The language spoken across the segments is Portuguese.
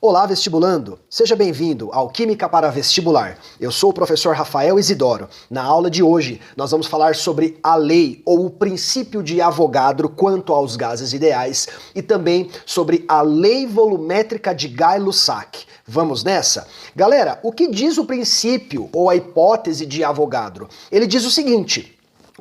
Olá, vestibulando! Seja bem-vindo ao Química para Vestibular. Eu sou o professor Rafael Isidoro. Na aula de hoje, nós vamos falar sobre a lei ou o princípio de Avogadro quanto aos gases ideais e também sobre a lei volumétrica de Gay-Lussac. Vamos nessa? Galera, o que diz o princípio ou a hipótese de Avogadro? Ele diz o seguinte: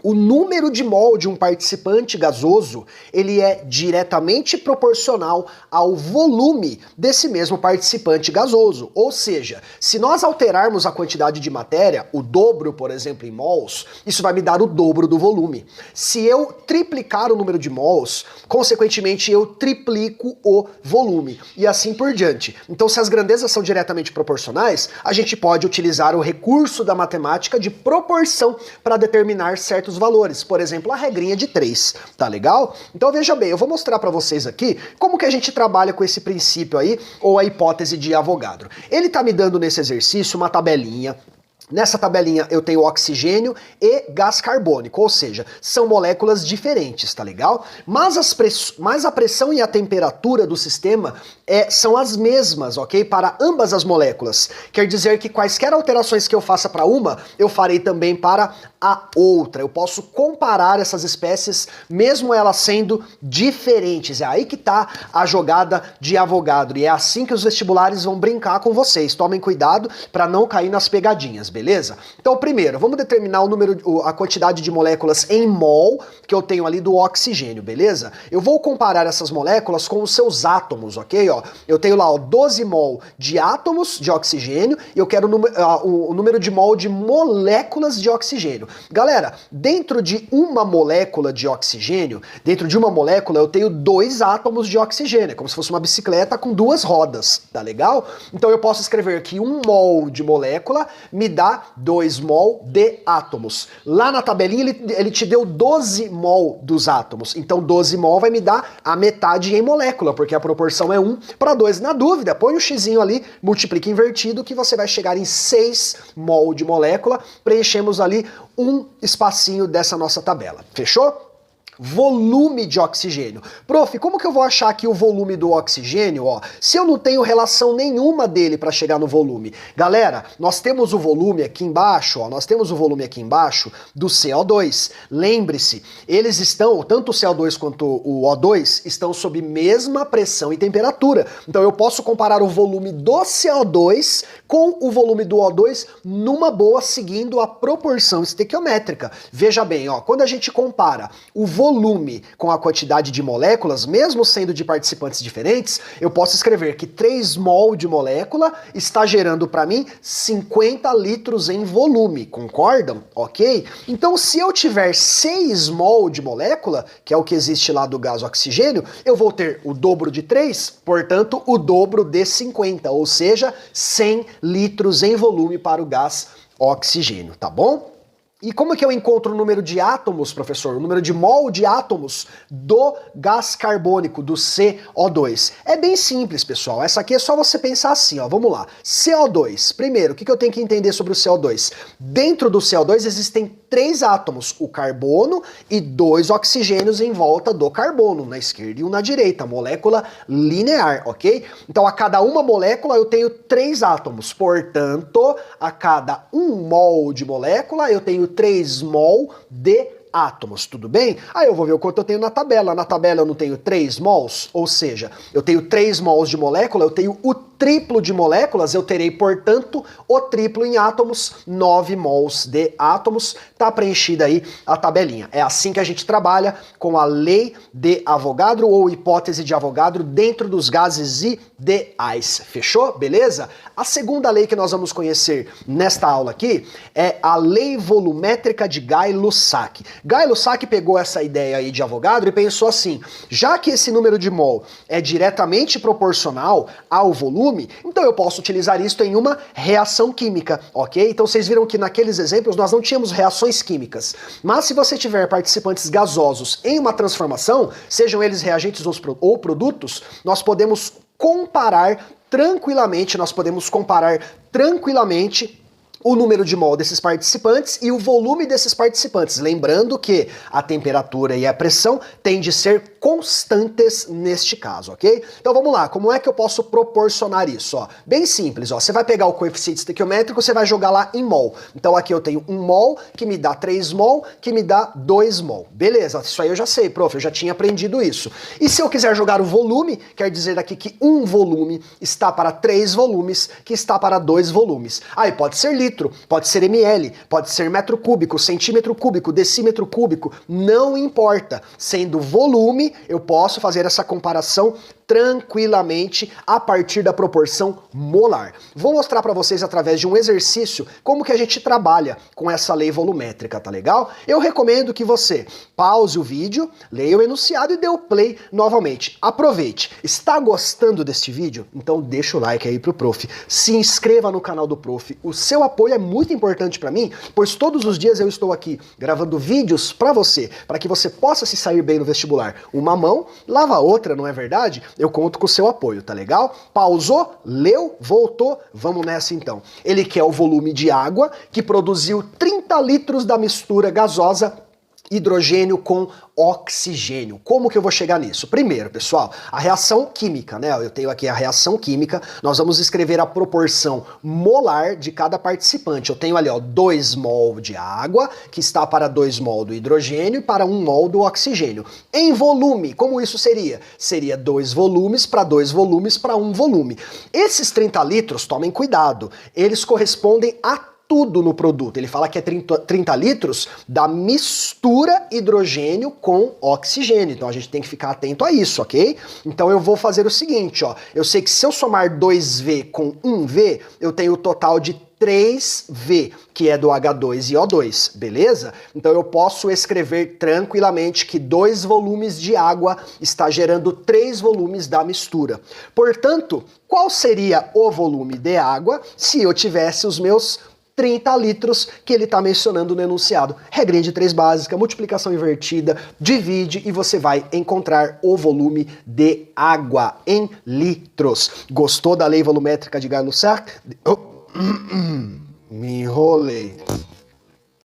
o número de mol de um participante gasoso, ele é diretamente proporcional ao volume desse mesmo participante gasoso. Ou seja, se nós alterarmos a quantidade de matéria, o dobro, por exemplo, em mols, isso vai me dar o dobro do volume. Se eu triplicar o número de mols, consequentemente eu triplico o volume. E assim por diante. Então, se as grandezas são diretamente proporcionais, a gente pode utilizar o recurso da matemática de proporção para determinar certos valores, por exemplo, a regrinha de 3, tá legal? Então veja bem, eu vou mostrar para vocês aqui como que a gente trabalha com esse princípio aí, ou a hipótese de Avogadro. Ele tá me dando nesse exercício uma tabelinha. Nessa tabelinha eu tenho oxigênio e gás carbônico, ou seja, são moléculas diferentes, tá legal? Mas a pressão e a temperatura do sistema são as mesmas, ok? Para ambas as moléculas. Quer dizer que quaisquer alterações que eu faça para uma, eu farei também para a outra. Eu posso comparar essas espécies, mesmo elas sendo diferentes. É aí que tá a jogada de Avogadro. E é assim que os vestibulares vão brincar com vocês. Tomem cuidado para não cair nas pegadinhas, beleza? Então, primeiro, vamos determinar a quantidade de moléculas em mol que eu tenho ali do oxigênio, beleza? Eu vou comparar essas moléculas com os seus átomos, ok? Ó, eu tenho lá 12 mol de átomos de oxigênio e eu quero o número de mol de moléculas de oxigênio. Galera, dentro de uma molécula de oxigênio, dentro de uma molécula eu tenho 2 átomos de oxigênio, é como se fosse uma bicicleta com 2 rodas, tá legal? Então eu posso escrever que 1 mol de molécula me dá 2 mol de átomos. Lá na tabelinha ele te deu 12 mol dos átomos, então 12 mol vai me dar a metade em molécula, porque a proporção é 1 para 2. Na dúvida, põe o xizinho ali, multiplica invertido, que você vai chegar em 6 mol de molécula, preenchemos ali um espacinho dessa nossa tabela. Fechou? Volume de oxigênio. Prof, como que eu vou achar aqui o volume do oxigênio, ó, se eu não tenho relação nenhuma dele para chegar no volume? Galera, nós temos o volume aqui embaixo, ó, nós temos o volume aqui embaixo do CO2. Lembre-se, eles estão, tanto o CO2 quanto o O2, estão sob mesma pressão e temperatura. Então eu posso comparar o volume do CO2 com o volume do O2 numa boa, seguindo a proporção estequiométrica. Veja bem, ó, quando a gente compara o volume com a quantidade de moléculas, mesmo sendo de participantes diferentes, eu posso escrever que 3 mol de molécula está gerando para mim 50 litros em volume, concordam? Ok? Então se eu tiver 6 mol de molécula, que é o que existe lá do gás oxigênio, eu vou ter o dobro de 3, portanto o dobro de 50, ou seja, 100 litros em volume para o gás oxigênio, tá bom? E como que eu encontro o número de átomos, professor? O número de mol de átomos do gás carbônico, do CO2? É bem simples, pessoal. Essa aqui é só você pensar assim, ó. Vamos lá. CO2. Primeiro, o que eu tenho que entender sobre o CO2? Dentro do CO2 existem 3 átomos, o carbono e 2 oxigênios em volta do carbono, na esquerda e um na direita, molécula linear, ok? Então a cada uma molécula eu tenho 3 átomos, portanto, a cada 1 mol de molécula eu tenho 3 mol de átomos, tudo bem? Aí eu vou ver o quanto eu tenho na tabela. Na tabela eu não tenho 3 mols, ou seja, eu tenho 3 mols de molécula, eu tenho o triplo de moléculas, eu terei, portanto, o triplo em átomos, 9 mols de átomos. Tá preenchida aí a tabelinha. É assim que a gente trabalha com a lei de Avogadro ou hipótese de Avogadro dentro dos gases ideais. Fechou? Beleza? A segunda lei que nós vamos conhecer nesta aula aqui é a lei volumétrica de Gay-Lussac. Gay-Lussac pegou essa ideia aí de Avogadro e pensou assim: já que esse número de mol é diretamente proporcional ao volume, então eu posso utilizar isso em uma reação química, ok? Então vocês viram que naqueles exemplos nós não tínhamos reações químicas, mas se você tiver participantes gasosos em uma transformação, sejam eles reagentes ou produtos, nós podemos comparar tranquilamente o número de mol desses participantes e o volume desses participantes. Lembrando que a temperatura e a pressão têm de ser constantes neste caso, ok? Então vamos lá, como é que eu posso proporcionar isso? Ó, bem simples, ó, você vai pegar o coeficiente estequiométrico, você vai jogar lá em mol. Então aqui eu tenho 1 mol, que me dá 3 mol, que me dá 2 mol. Beleza, isso aí eu já sei, prof, eu já tinha aprendido isso. E se eu quiser jogar o volume, quer dizer daqui que um volume está para 3 volumes, que está para 2 volumes. Aí pode ser litro, pode ser ml, pode ser metro cúbico, centímetro cúbico, decímetro cúbico, não importa. Sendo volume, eu posso fazer essa comparação tranquilamente a partir da proporção molar. Vou mostrar para vocês através de um exercício como que a gente trabalha com essa lei volumétrica, tá legal? Eu recomendo que você pause o vídeo, leia o enunciado e dê o play novamente. Aproveite. Está gostando deste vídeo? Então deixa o like aí pro prof. Se inscreva no canal do prof. O seu apoio é muito importante para mim, pois todos os dias eu estou aqui gravando vídeos para você, para que você possa se sair bem no vestibular. Uma mão lava a outra, não é verdade? Eu conto com o seu apoio, tá legal? Pausou, leu, voltou, vamos nessa então. Ele quer o volume de água que produziu 30 litros da mistura gasosa hidrogênio com oxigênio. Como que eu vou chegar nisso? Primeiro, pessoal, a reação química, né? Eu tenho aqui a reação química, nós vamos escrever a proporção molar de cada participante. Eu tenho ali, ó, 2 mol de água, que está para 2 mol do hidrogênio e para 1 mol do oxigênio. Em volume, como isso seria? Seria 2 volumes para 2 volumes para 1 volume. Esses 30 litros, tomem cuidado, eles correspondem a tudo no produto. Ele fala que é 30 litros da mistura hidrogênio com oxigênio. Então a gente tem que ficar atento a isso, ok? Então eu vou fazer o seguinte, ó. Eu sei que se eu somar 2V com 1V, eu tenho o total de 3V, que é do H2 e O2, beleza? Então eu posso escrever tranquilamente que 2 volumes de água está gerando 3 volumes da mistura. Portanto, qual seria o volume de água se eu tivesse os meus 30 litros que ele está mencionando no enunciado? Regrinha de 3 básica, multiplicação invertida, divide e você vai encontrar o volume de água em litros. Gostou da lei volumétrica de Gay-Lussac? Me enrolei.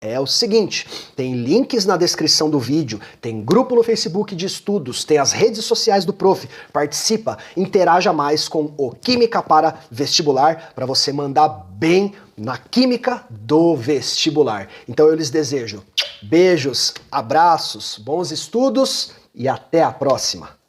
É o seguinte, tem links na descrição do vídeo, tem grupo no Facebook de estudos, tem as redes sociais do prof, participa, interaja mais com o Química para Vestibular para você mandar bem na Química do Vestibular. Então eu lhes desejo beijos, abraços, bons estudos e até a próxima!